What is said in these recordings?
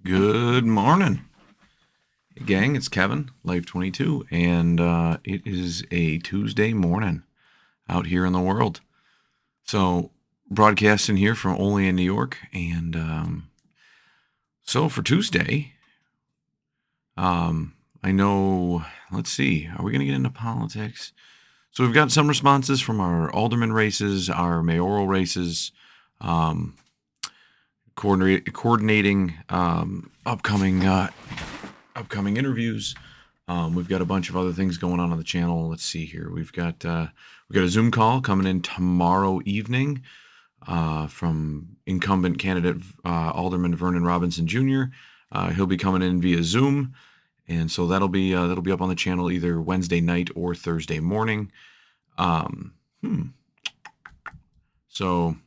Good morning, gang. It's Kevin, Life22, and it is a Tuesday morning out here in the world. So, broadcasting here from Ole in New York, and so for Tuesday, I know. Let's see, are we going to get into politics? So we've got some responses from our alderman races, our mayoral races, um, coordinating upcoming interviews. We've got a bunch of other things going on the channel. Let's see here. We've got a Zoom call coming in tomorrow evening from incumbent candidate Alderman Vernon Robinson Jr. He'll be coming in via Zoom, and so that'll be up on the channel either Wednesday night or Thursday morning. Um, hmm. So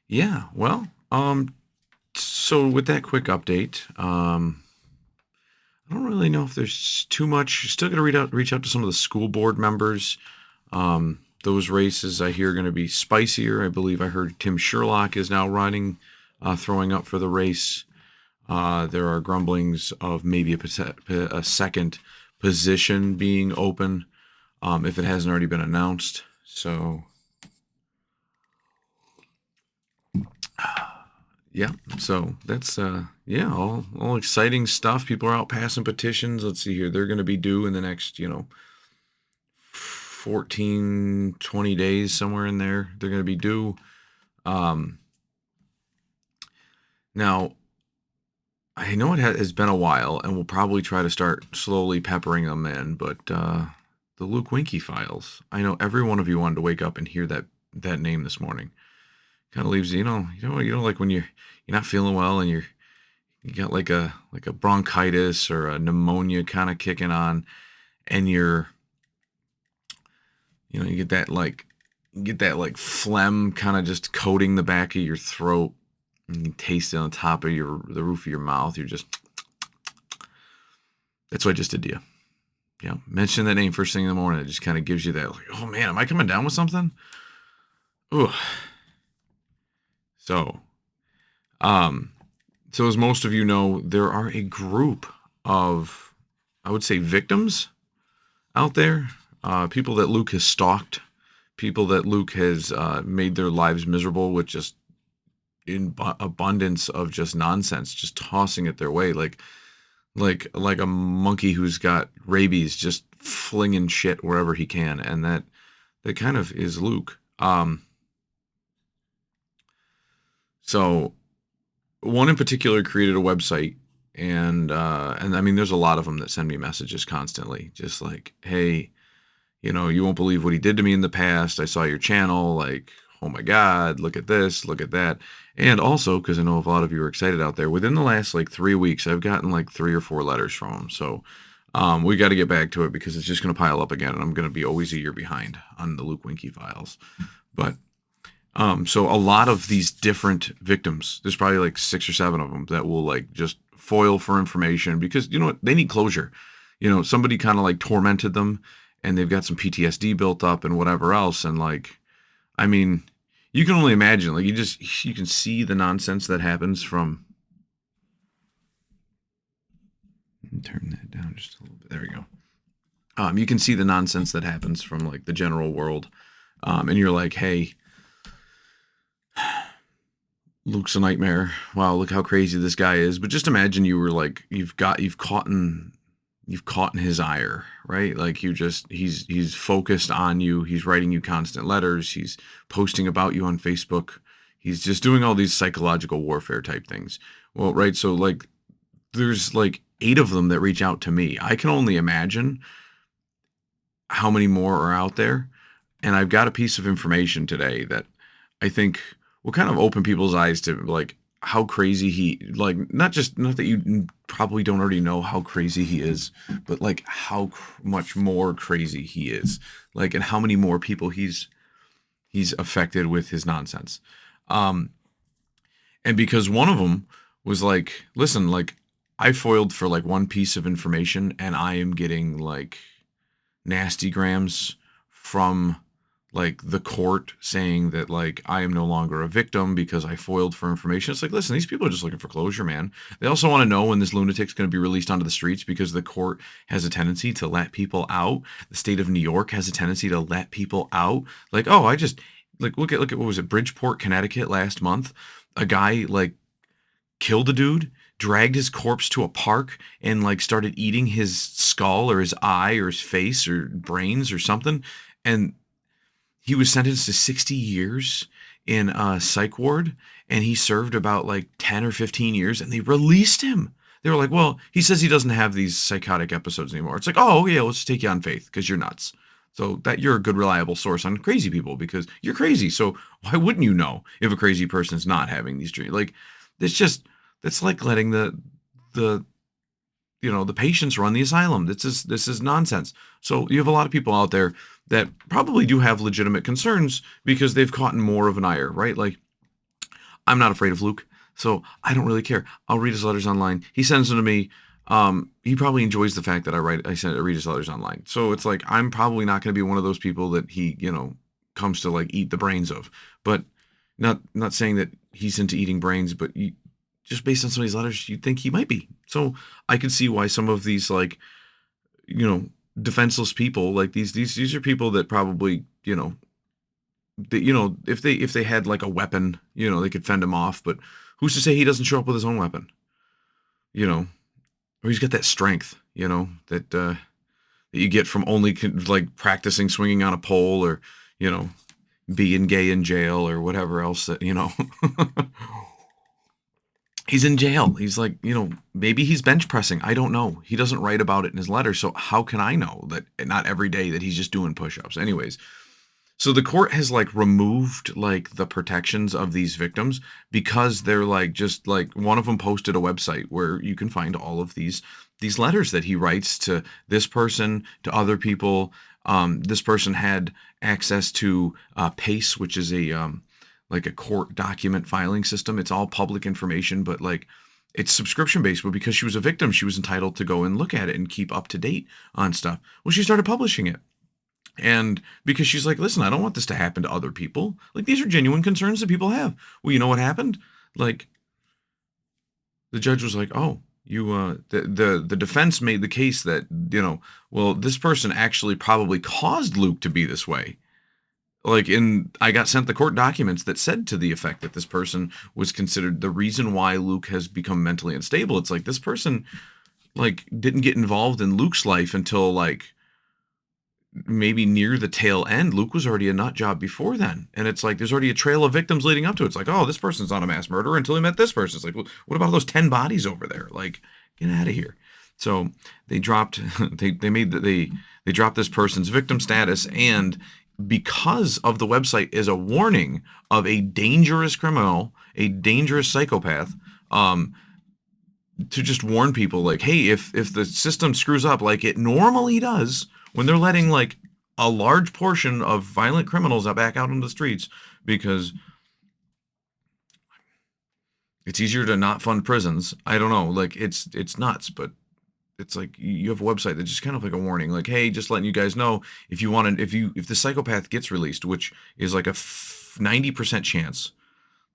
yeah, well, so with that quick update, I don't really know if there's too much. Still got to reach out to some of the school board members. Those races I hear are going to be spicier. I believe I heard Tim Sherlock is now running, throwing up for the race. There are grumblings of maybe a second position being open, if it hasn't already been announced. So, yeah. So that's yeah, all exciting stuff. People are out passing petitions. Let's see here. They're going to be due in the next 14, 20 days, somewhere in there. They're going to be due. Now, I know it has been a while, and we'll probably try to start slowly peppering them in, but the Luke Winke files. I know every one of you wanted to wake up and hear that name this morning. Kind of leaves you know like when you're not feeling well and you got like a bronchitis or a pneumonia kind of kicking on, and you get that like phlegm kind of just coating the back of your throat, and you taste it on top of the roof of your mouth. You're just, that's what I just did to you. Yeah, mention that name first thing in the morning. It just kind of gives you that, like, oh man, am I coming down with something? Ooh. So, so as most of you know, there are a group of, I would say, victims out there, people that Luke has stalked, people that Luke has made their lives miserable with just abundance of just nonsense, just tossing it their way, like a monkey who's got rabies, just flinging shit wherever he can, and that kind of is Luke. So one in particular created a website, and I mean, there's a lot of them that send me messages constantly, just like, hey, you won't believe what he did to me in the past. I saw your channel, like, oh my God, look at this, look at that. And also, because I know a lot of you are excited out there, within the last like 3 weeks, I've gotten like 3 or 4 letters from him. So we got to get back to it because it's just going to pile up again, and I'm going to be always a year behind on the Luke Winke files. But so a lot of these different victims, there's probably like 6 or 7 of them that will like just foil for information because they need closure. Somebody kind of like tormented them, and they've got some PTSD built up and whatever else. And like, I mean, you can only imagine, like, you can see the nonsense that happens from, turn that down just a little bit. There we go. You can see the nonsense that happens from like the general world. And you're like, hey, Luke's a nightmare. Wow, look how crazy this guy is. But just imagine you were like, you've caught in his ire, right? Like he's focused on you. He's writing you constant letters. He's posting about you on Facebook. He's just doing all these psychological warfare type things. Well, right. So like, there's like 8 of them that reach out to me. I can only imagine how many more are out there. And I've got a piece of information today that I think will kind of open people's eyes to like how crazy not that you probably don't already know how crazy he is, but like how much more crazy he is, like, and how many more people he's affected with his nonsense. And because one of them was like, listen, like, I foiled for like one piece of information, and I am getting like nasty grams from like the court saying that like I am no longer a victim because I foiled for information. It's like, listen, these people are just looking for closure, man. They also want to know when this lunatic's going to be released onto the streets because the court has a tendency to let people out. The state of New York has a tendency to let people out. Like, oh, I just like look at what was it, Bridgeport, Connecticut last month? A guy like killed a dude, dragged his corpse to a park, and like started eating his skull or his eye or his face or brains or something. And he was sentenced to 60 years in a psych ward, and he served about like 10 or 15 years, and they released him. They were like, well, he says he doesn't have these psychotic episodes anymore. It's like, oh, yeah, let's take you on faith because you're nuts. So that you're a good, reliable source on crazy people because you're crazy. So why wouldn't you know if a crazy person's not having these dreams? Like, it's just, that's like letting the the patients run the asylum. This is nonsense. So you have a lot of people out there that probably do have legitimate concerns because they've caught in more of an ire, right? Like, I'm not afraid of Luke, so I don't really care. I'll read his letters online. He sends them to me. He probably enjoys the fact that I read his letters online. So it's like I'm probably not going to be one of those people that he comes to like eat the brains of. But not saying that he's into eating brains, but just based on some of these letters, you'd think he might be. So I could see why some of these like you know defenseless people, like these are people that probably if they had like a weapon, they could fend him off. But who's to say he doesn't show up with his own weapon? You know, or he's got that strength, that you get from only like practicing swinging on a pole, or you know being gay in jail, or whatever else that he's in jail. He's like, maybe he's bench pressing. I don't know. He doesn't write about it in his letter. So how can I know that not every day that he's just doing push-ups? Anyways, so the court has like removed like the protections of these victims because they're like just like one of them posted a website where you can find all of these letters that he writes to this person, to other people. This person had access to PACE, which is a like a court document filing system. It's all public information, but like it's subscription based. But because she was a victim, she was entitled to go and look at it and keep up to date on stuff. Well, she started publishing it. And because she's like, listen, I don't want this to happen to other people. Like, these are genuine concerns that people have. Well, you know what happened? Like, the judge was like, oh, the defense made the case that, well, this person actually probably caused Luke to be this way. Like, I got sent the court documents that said to the effect that this person was considered the reason why Luke has become mentally unstable. It's like this person, like, didn't get involved in Luke's life until, like, maybe near the tail end. Luke was already a nut job before then. And it's like there's already a trail of victims leading up to it. It's like, oh, this person's not a mass murderer until he met this person. It's like, well, what about those 10 bodies over there? Like, get out of here. So they dropped they dropped this person's victim status, and because of the website is a warning of a dangerous criminal, a dangerous psychopath, to just warn people like, hey, if the system screws up like it normally does when they're letting like a large portion of violent criminals back out on the streets, because it's easier to not fund prisons. I don't know, like it's nuts, but it's like you have a website that's just kind of like a warning, like, hey, just letting you guys know if you want to, if the psychopath gets released, which is like a 90% chance,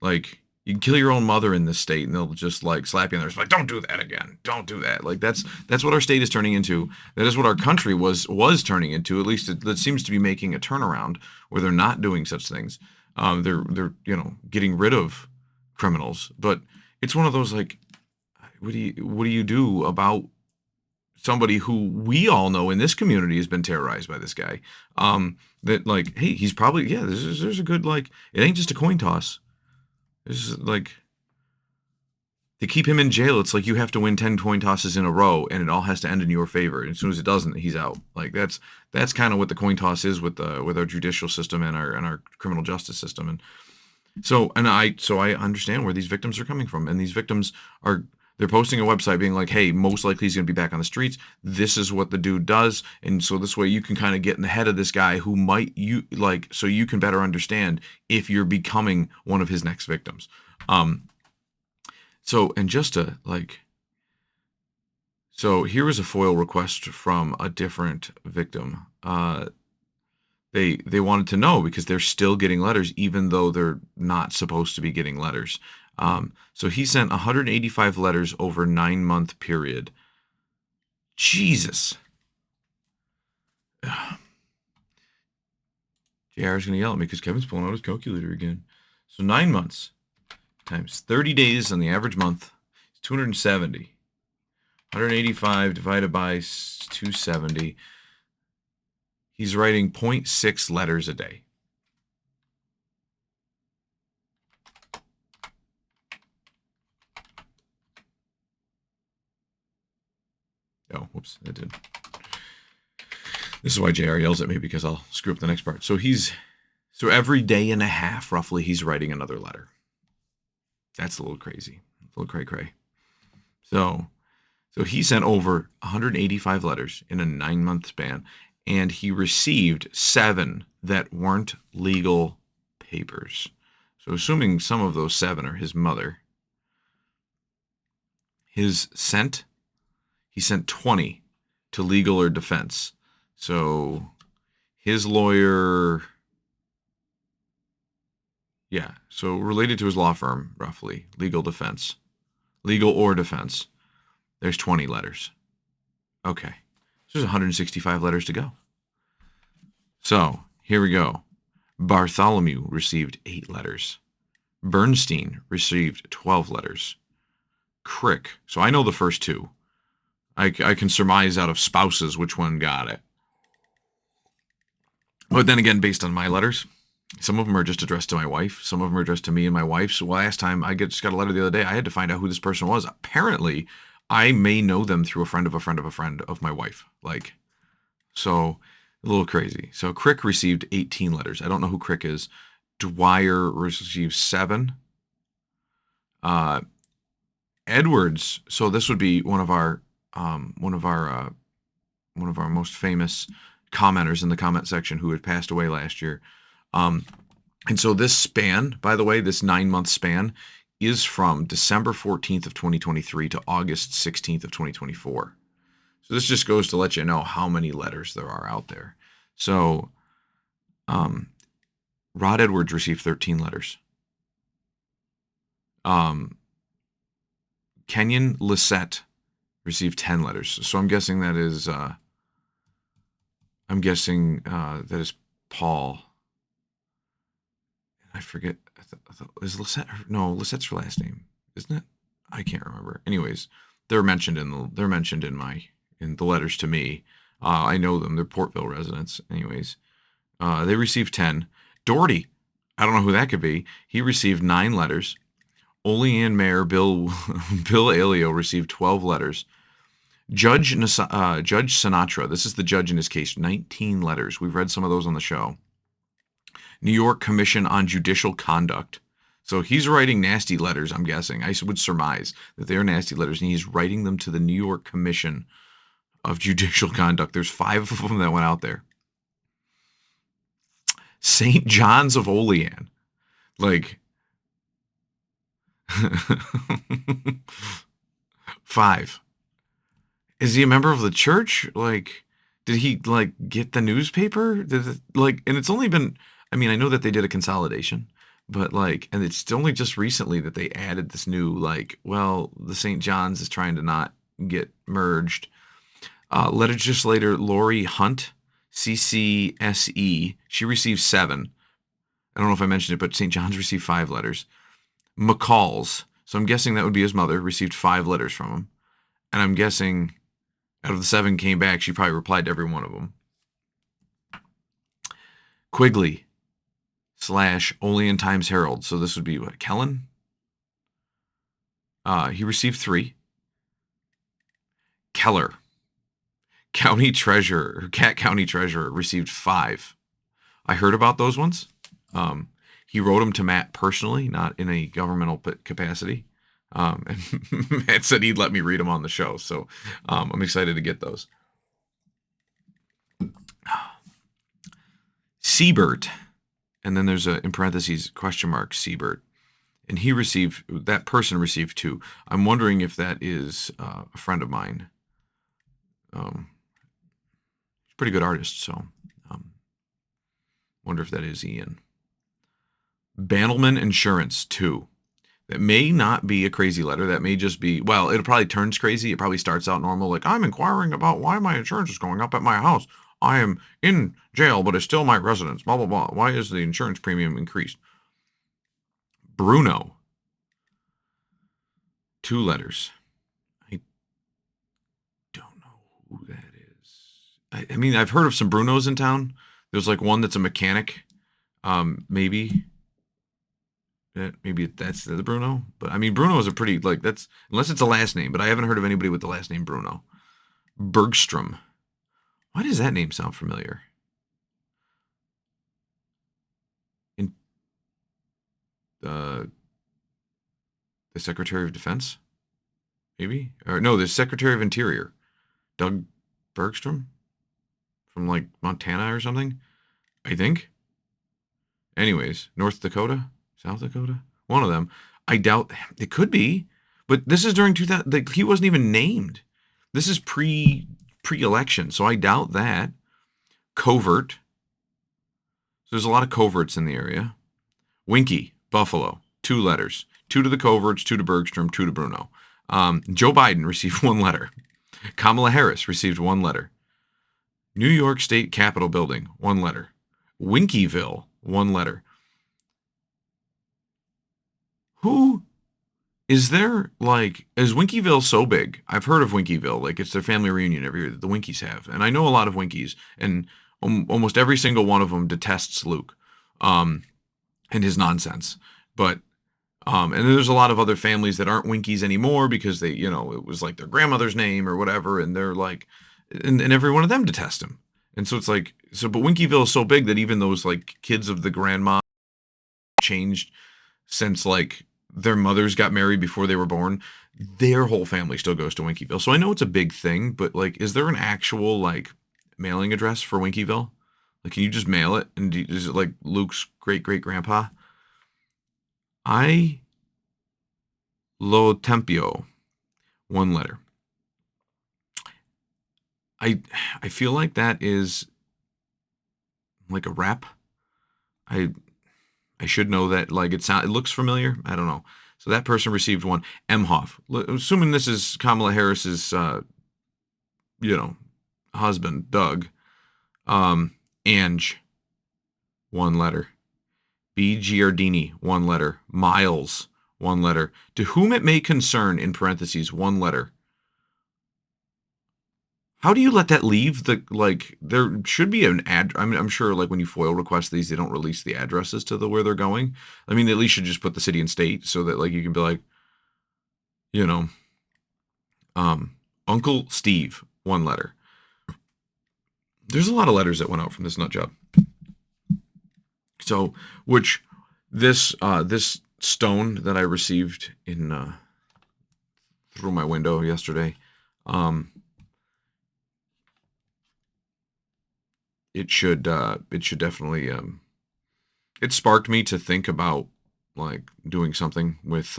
like you can kill your own mother in this state and they'll just like slap you in there. It's like, don't do that again. Don't do that. Like that's what our state is turning into. That is what our country was turning into. At least it seems to be making a turnaround where they're not doing such things. They're getting rid of criminals. But it's one of those like, what do you do about somebody who we all know in this community has been terrorized by this guy? That like, hey, he's probably, yeah, there's a good, like, it ain't just a coin toss. This is like, to keep him in jail, it's like you have to win 10 coin tosses in a row and it all has to end in your favor. And as soon as it doesn't, he's out. Like that's kind of what the coin toss is with our judicial system and our criminal justice system. And so I understand where these victims are coming from. And these victims they're posting a website being like, hey, most likely he's going to be back on the streets. This is what the dude does. And so this way you can kind of get in the head of this guy who so you can better understand if you're becoming one of his next victims. And just to like, so here was a FOIL request from a different victim. They wanted to know because they're still getting letters even though they're not supposed to be getting letters. So he sent 185 letters over 9-month period. Jesus. JR is going to yell at me because Kevin's pulling out his calculator again. So 9 months times 30 days on the average month is 270. 185 divided by 270. He's writing 0.6 letters a day. Oh, whoops, that did. This is why JR yells at me, because I'll screw up the next part. So every day and a half, roughly, he's writing another letter. That's a little crazy. A little cray-cray. So he sent over 185 letters in a 9-month span, and he received 7 that weren't legal papers. So assuming some of those 7 are his mother, he sent 20 to legal or defense. So his lawyer, so related to his law firm, roughly, legal or defense, there's 20 letters. Okay. So there's 165 letters to go. So here we go. Bartholomew received 8 letters. Bernstein received 12 letters. Crick. So I know the first 2. I can surmise out of spouses which one got it. But then again, based on my letters, some of them are just addressed to my wife. Some of them are addressed to me and my wife. So last time I just got a letter the other day, I had to find out who this person was. Apparently, I may know them through a friend of a friend of a friend of my wife. So a little crazy. So Crick received 18 letters. I don't know who Crick is. Dwyer received 7. Edwards. So this would be one of our most famous commenters in the comment section who had passed away last year. And so this span, by the way, this 9-month span is from December 14th of 2023 to August 16th of 2024. So this just goes to let you know how many letters there are out there. So Rod Edwards received 13 letters. Kenyon Lissette received 10 letters. So I'm guessing that is Paul. I forget. Is Lissette? No, Lissette's her last name, isn't it? I can't remember. Anyways, they're mentioned in the letters to me. I know them. They're Portville residents. Anyways, they received 10. Doherty, I don't know who that could be. He received 9 letters. Olean Mayor Bill Aleo received 12 letters. Judge Sinatra, this is the judge in his case, 19 letters. We've read some of those on the show. New York Commission on Judicial Conduct. So he's writing nasty letters, I'm guessing. I would surmise that they're nasty letters, and he's writing them to the New York Commission of Judicial Conduct. There's 5 of them that went out there. St. John's of Olean. 5. Is he a member of the church? Did he get the newspaper? And it's only been, I mean, I know that they did a consolidation, but and it's only just recently that they added this new, the St. John's is trying to not get merged. Legislator Lori Hunt, CCSE, she received 7. I don't know if I mentioned it, but St. John's received 5 letters. McCall's, so I'm guessing that would be his mother, received 5 letters from him. And I'm guessing out of the 7 came back, she probably replied to every one of them. Quigley / Olean Times Herald. So this would be what, Kellen? He received 3. Keller, Cat County Treasurer, received 5. I heard about those ones. He wrote them to Matt personally, not in a governmental capacity. And Matt said he'd let me read them on the show. So I'm excited to get those. Siebert, and then there's in parentheses question mark Siebert, and that person received 2. I'm wondering if that is a friend of mine. He's a pretty good artist, so Wonder if that is Ian. Bandelman Insurance 2. That may not be a crazy letter. That may just be, well, it probably turns crazy. It probably starts out normal, like, I'm inquiring about why my insurance is going up at my house. I am in jail, but it's still my residence. Blah, blah, blah. Why is the insurance premium increased? Bruno. 2 letters. I don't know who that is. I mean, I've heard of some Brunos in town. There's like one that's a mechanic. Maybe. Maybe that's the Bruno, but I mean Bruno is a pretty like that's unless it's a last name, but I haven't heard of anybody with the last name Bruno. Bergstrom. Why does that name sound familiar? In the Secretary of Defense, maybe, or no, the Secretary of Interior, Doug Bergstrom, from like Montana or something, I think. Anyways, North Dakota. South Dakota? One of them. I doubt it could be, but this is during 2000. Like, he wasn't even named. This is pre-election, so I doubt that. Covert. So there's a lot of coverts in the area. Wenke, Buffalo, 2 letters. 2 to the coverts, 2 to Bergstrom, 2 to Bruno. Joe Biden received 1 letter. Kamala Harris received 1 letter. New York State Capitol Building, 1 letter. Winkeville, 1 letter. Who is there, like, is Winkeville so big? I've heard of Winkeville, like it's their family reunion every year that the Winkies have. And I know a lot of Winkies, and almost every single one of them detests Luke and his nonsense. But, and there's a lot of other families that aren't Winkies anymore because they, it was like their grandmother's name or whatever. And they're like, and every one of them detests him. And so it's like, but Winkeville is so big that even those like kids of the grandma changed since like, their mothers got married before they were born, their whole family still goes to Winkeville. So I know it's a big thing, but like, is there an actual like mailing address for Winkeville? Like, can you just mail it? And is it like Luke's great great grandpa? Lo Tempio, 1 letter. I feel like that is like a rep. I should know that, like, it looks familiar. I don't know. So that person received 1. Emhoff. Assuming this is Kamala Harris's, husband, Doug. Ange, 1 letter. B. Giardini, 1 letter. Miles, 1 letter. To whom it may concern, in parentheses, 1 letter. How do you let that leave there should be an I'm sure like when you FOIL request these, they don't release the addresses to where they're going. I mean, at least you just put the city and state so that like you can be like, Uncle Steve, 1 letter. There's a lot of letters that went out from this nut job. So, which this stone that I received in through my window yesterday, it should definitely it sparked me to think about like doing something with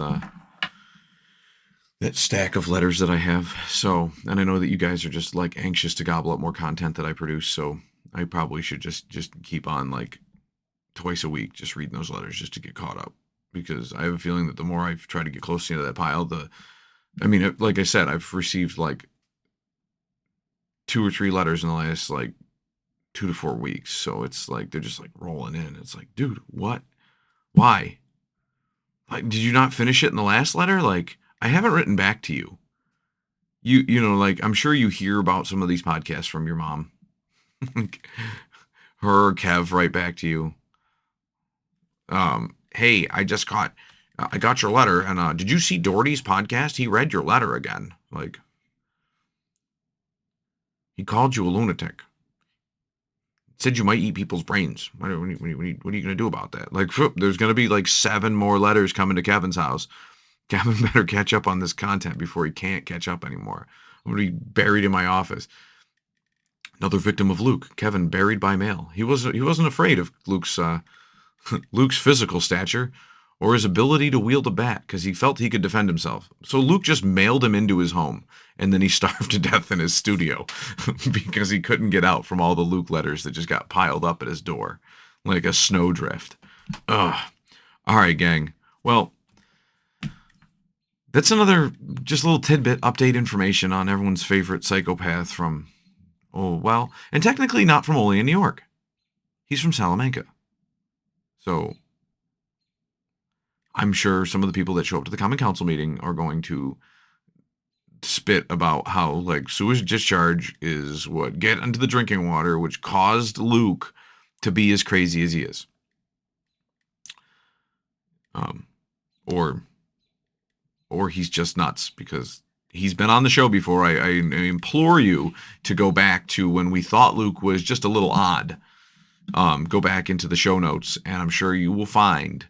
that stack of letters that I have. So, and I know that you guys are just like anxious to gobble up more content that I produce, so I probably should just keep on like twice a week just reading those letters just to get caught up, because I have a feeling that the more I try to get close to that pile, like I said, I've received like 2 or 3 letters in the last like 2 to 4 weeks. So it's like they're just like rolling in. It's like, dude, what? Why? Like, did you not finish it in the last letter? Like, I haven't written back to you. Like, I'm sure you hear about some of these podcasts from your mom. Her or Kev write back to you. Hey, I got your letter, and did you see Doherty's podcast? He read your letter again. Like, he called you a lunatic. Said you might eat people's brains. What are you going to do about that? Like, there's going to be like 7 more letters coming to Kevin's house. Kevin better catch up on this content before he can't catch up anymore. I'm going to be buried in my office. Another victim of Luke. Kevin buried by mail. He wasn't afraid of Luke's physical stature or his ability to wield a bat because he felt he could defend himself. So Luke just mailed him into his home, and then he starved to death in his studio because he couldn't get out from all the Luke letters that just got piled up at his door. like a snowdrift. Ugh. All right, gang. Well, that's another just a little tidbit update information on everyone's favorite psychopath from, oh, well, and technically not from only in New York. He's from Salamanca. So I'm sure some of the people that show up to the Common Council meeting are going to spit about how like sewage discharge is what get into the drinking water, which caused Luke to be as crazy as he is. Or he's just nuts because he's been on the show before. I implore you to go back to when we thought Luke was just a little odd. Go back into the show notes, and I'm sure you will find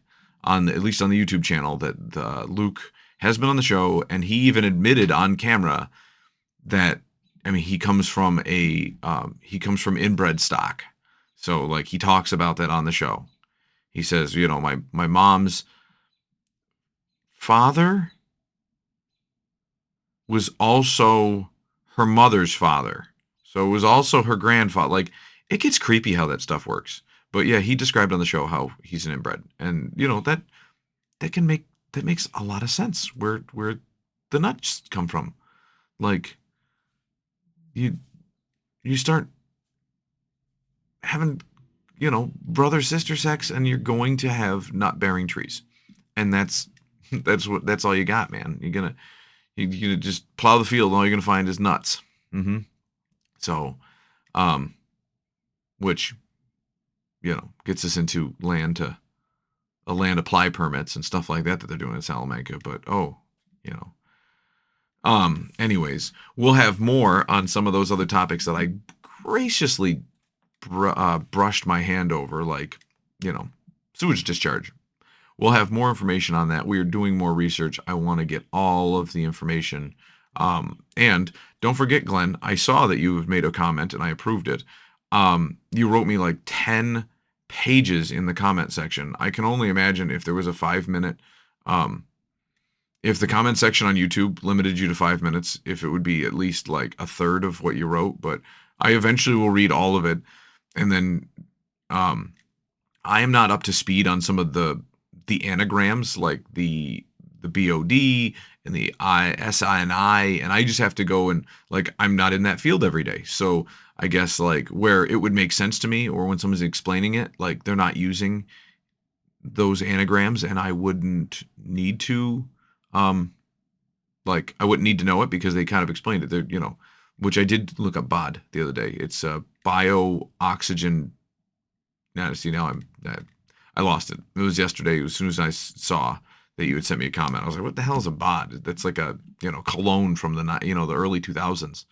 at least on the YouTube channel that Luke has been on the show, and he even admitted on camera that he comes from inbred stock. So like he talks about that on the show. He says, my mom's father was also her mother's father. So it was also her grandfather. Like, it gets creepy how that stuff works. But yeah, he described on the show how he's an inbred. And that makes a lot of sense where the nuts come from. Like, you start having, brother sister sex, and you're going to have nut bearing trees. And that's all you got, man. You're gonna just plow the field, and all you're gonna find is nuts. So, which, gets us into land apply permits and stuff like that they're doing in Salamanca. But anyways, we'll have more on some of those other topics that I graciously brushed my hand over, like, sewage discharge. We'll have more information on that. We are doing more research. I want to get all of the information. And don't forget, Glenn, I saw that you have made a comment and I approved it. You wrote me like 10 pages in the comment section. I can only imagine if there was a 5-minute, if the comment section on YouTube limited you to 5 minutes, if it would be at least like a third of what you wrote. But I eventually will read all of it. And then I am not up to speed on some of the anagrams, like the BOD and the SI, and I just have to go and, like, I'm not in that field every day. So I guess like where it would make sense to me, or when someone's explaining it, like they're not using those anagrams, and I wouldn't need to, like I wouldn't need to know it because they kind of explained it. They're, which I did look up BOD the other day. It's bio oxygen. Now, see, I lost it. It was yesterday. As soon as I saw that you had sent me a comment, I was like, what the hell is a BOD? That's like a, cologne from the early 2000s.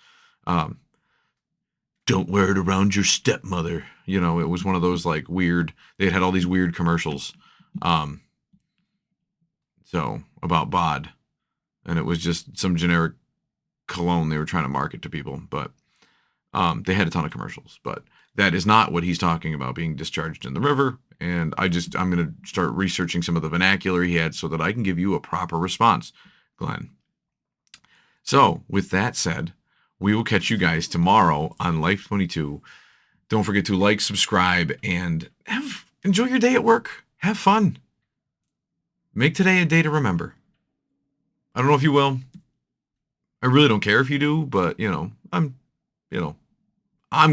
Don't wear it around your stepmother. It was one of those like weird, they had all these weird commercials. So about BOD, and it was just some generic cologne they were trying to market to people, but they had a ton of commercials, but that is not what he's talking about being discharged in the river. And I'm going to start researching some of the vernacular he had so that I can give you a proper response, Glenn. So with that said, we will catch you guys tomorrow on Life22. Don't forget to like, subscribe, and enjoy your day at work. Have fun. Make today a day to remember. I don't know if you will. I really don't care if you do, but I'm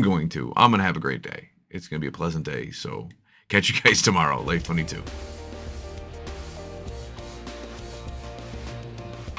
going to. I'm going to have a great day. It's going to be a pleasant day. So catch you guys tomorrow, Life22.